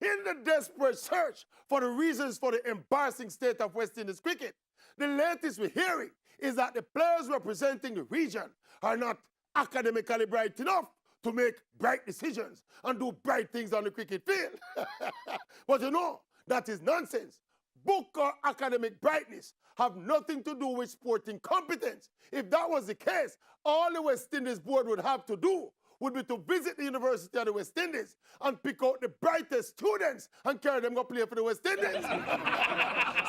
In the desperate search for the reasons for the embarrassing state of West Indies cricket, the latest we're hearing is that the players representing the region are not academically bright enough to make bright decisions and do bright things on the cricket field. But you know, that is nonsense. Book or academic brightness have nothing to do with sporting competence. If that was the case, all the West Indies board would have to do would be to visit the University of the West Indies and pick out the brightest students and carry them go play for the West Indies.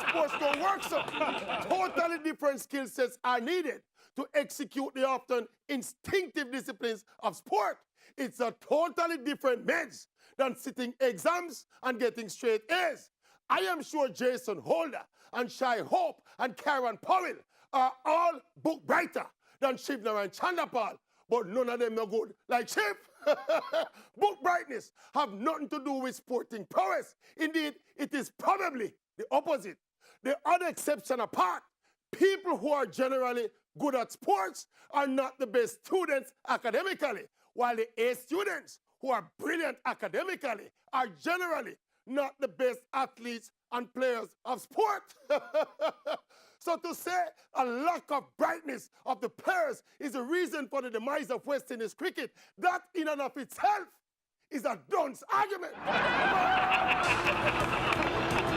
Sports don't work so. Totally different skill sets are needed to execute the often instinctive disciplines of sport. It's a totally different meds than sitting exams and getting straight A's. I am sure Jason Holder and Shai Hope and Karen Powell are all book brighter than Shivner and Chandapal, but none of them no good like Shiv. Book brightness have nothing to do with sporting prowess. Indeed, it is probably the opposite. The odd exception apart, people who are generally good at sports are not the best students academically, while the A students who are brilliant academically are generally not the best athletes and players of sport. So to say a lack of brightness of the players is a reason for the demise of West Indies cricket, that in and of itself is a dunce argument.